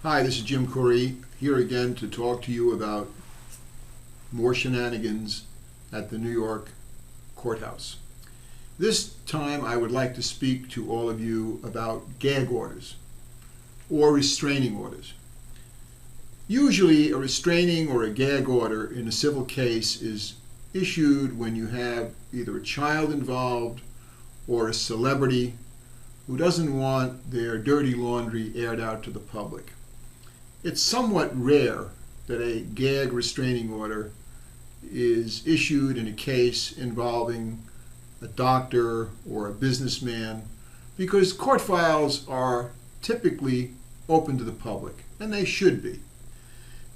Hi, this is Jim Couri, here again to talk to you about more shenanigans at the New York courthouse. This time I would like to speak to all of you about gag orders or restraining orders. Usually a restraining or a gag order in a civil case is issued when you have either a child involved or a celebrity who doesn't want their dirty laundry aired out to the public. It's somewhat rare that a gag restraining order is issued in a case involving a doctor or a businessman, because court files are typically open to the public, and they should be.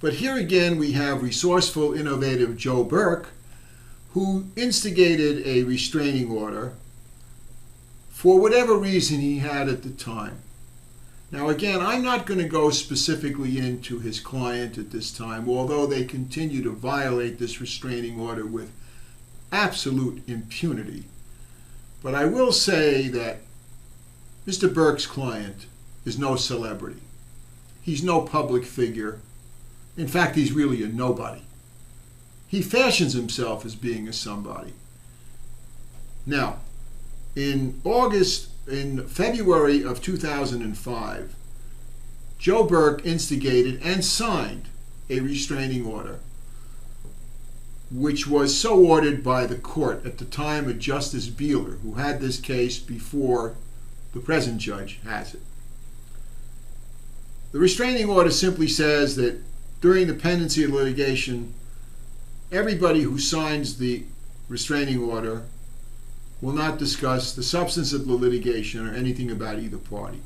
But here again we have resourceful, innovative Joe Burke, who instigated a restraining order for whatever reason he had at the time. Now again, I'm not going to go specifically into his client at this time, although they continue to violate this restraining order with absolute impunity. But I will say that Mr. Burke's client is no celebrity. He's no public figure. In fact, he's really a nobody. He fashions himself as being a somebody. Now, in February of 2005, Joe Burke instigated and signed a restraining order, which was so ordered by the court at the time of Justice Beeler, who had this case before the present judge has it. The restraining order simply says that during the pendency of litigation, everybody who signs the restraining order will not discuss the substance of the litigation or anything about either party.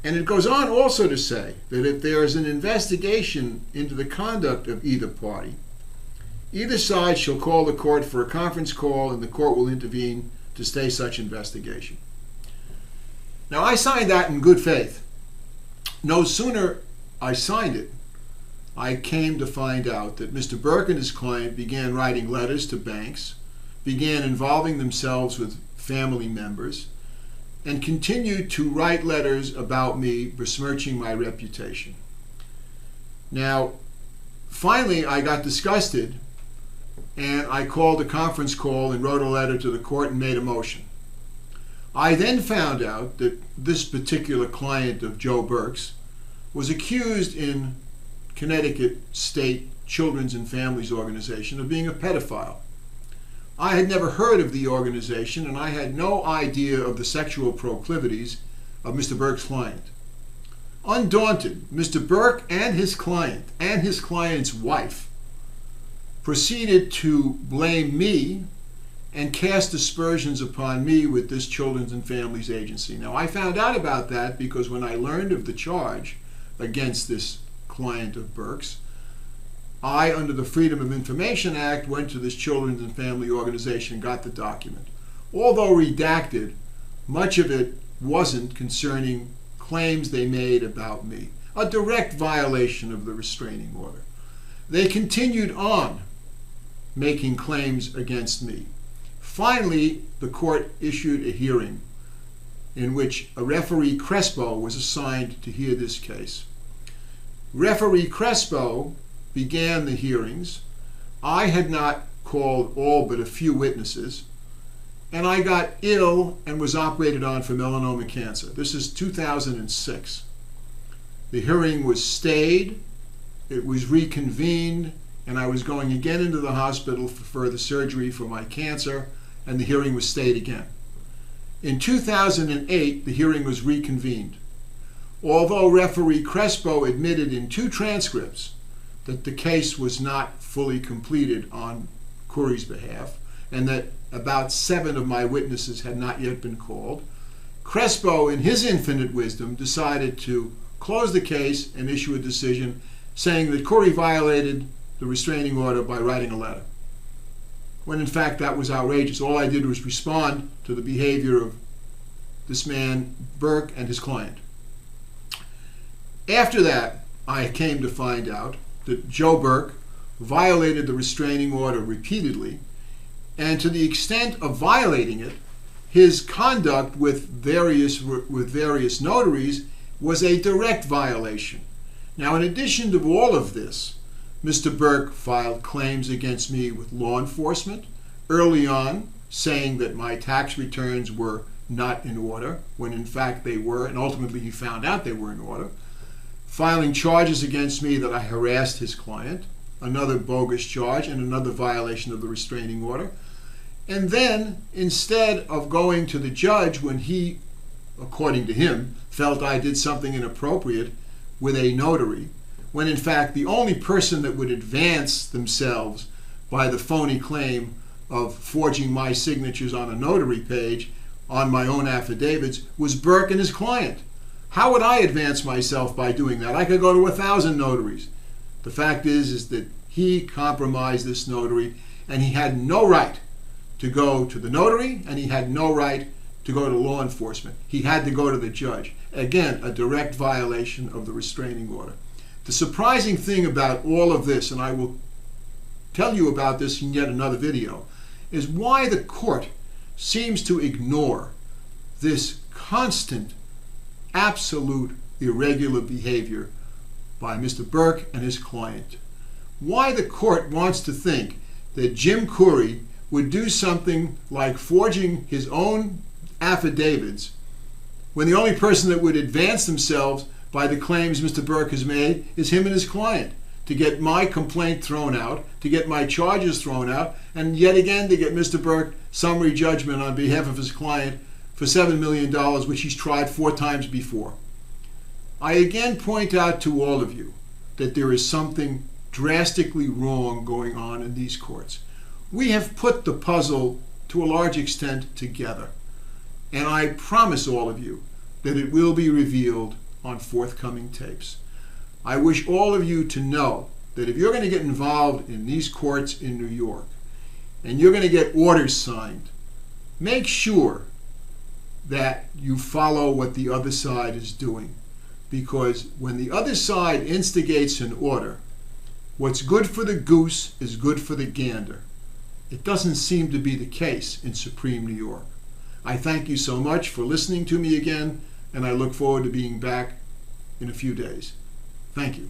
And it goes on also to say that if there is an investigation into the conduct of either party, either side shall call the court for a conference call and the court will intervene to stay such investigation. Now, I signed that in good faith. No sooner I signed it, I came to find out that Mr. Burke and his client began writing letters to banks, began involving themselves with family members, and continued to write letters about me, besmirching my reputation. Now, finally, I got disgusted, and I called a conference call and wrote a letter to the court and made a motion. I then found out that this particular client of Joe Burke's was accused in Connecticut State Children's and Families Organization of being a pedophile. I had never heard of the organization, and I had no idea of the sexual proclivities of Mr. Burke's client. Undaunted, Mr. Burke and his client and his client's wife proceeded to blame me and cast aspersions upon me with this Children's and Families Agency. Now, I found out about that because when I learned of the charge against this client of Burke's, I, under the Freedom of Information Act, went to this Children's and Family Organization and got the document. Although redacted, much of it wasn't concerning claims they made about me, a direct violation of the restraining order. They continued on making claims against me. Finally, the court issued a hearing in which a referee Crespo was assigned to hear this case. Referee Crespo began the hearings. I had not called all but a few witnesses, and I got ill and was operated on for melanoma cancer. This is 2006. The hearing was stayed, it was reconvened, and I was going again into the hospital for further surgery for my cancer, and the hearing was stayed again. In 2008, the hearing was reconvened. Although referee Crespo admitted in 2 transcripts that the case was not fully completed on Couri's behalf, and that about 7 of my witnesses had not yet been called, Crespo, in his infinite wisdom, decided to close the case and issue a decision saying that Couri violated the restraining order by writing a letter, when in fact that was outrageous. All I did was respond to the behavior of this man, Burke, and his client. After that, I came to find out that Joe Burke violated the restraining order repeatedly, and to the extent of violating it, his conduct with various notaries was a direct violation. Now, in addition to all of this, Mr. Burke filed claims against me with law enforcement early on, saying that my tax returns were not in order, when in fact they were, and ultimately he found out they were in order. Filing charges against me that I harassed his client, another bogus charge and another violation of the restraining order. And then, instead of going to the judge when he, according to him, felt I did something inappropriate with a notary, when in fact the only person that would advance themselves by the phony claim of forging my signatures on a notary page on my own affidavits was Burke and his client. How would I advance myself by doing that? I could go to 1,000 notaries. The fact is that he compromised this notary, and he had no right to go to the notary, and he had no right to go to law enforcement. He had to go to the judge. Again, a direct violation of the restraining order. The surprising thing about all of this, and I will tell you about this in yet another video, is why the court seems to ignore this constant, absolute irregular behavior by Mr. Burke and his client. Why the court wants to think that Jim Couri would do something like forging his own affidavits when the only person that would advance themselves by the claims Mr. Burke has made is him and his client, to get my complaint thrown out, to get my charges thrown out, and yet again to get Mr. Burke summary judgment on behalf of his client for $7 million, which he's tried 4 times before. I again point out to all of you that there is something drastically wrong going on in these courts. We have put the puzzle to a large extent together, and I promise all of you that it will be revealed on forthcoming tapes. I wish all of you to know that if you're going to get involved in these courts in New York and you're going to get orders signed, make sure that you follow what the other side is doing. Because when the other side instigates an order, what's good for the goose is good for the gander. It doesn't seem to be the case in Supreme New York. I thank you so much for listening to me again, and I look forward to being back in a few days. Thank you.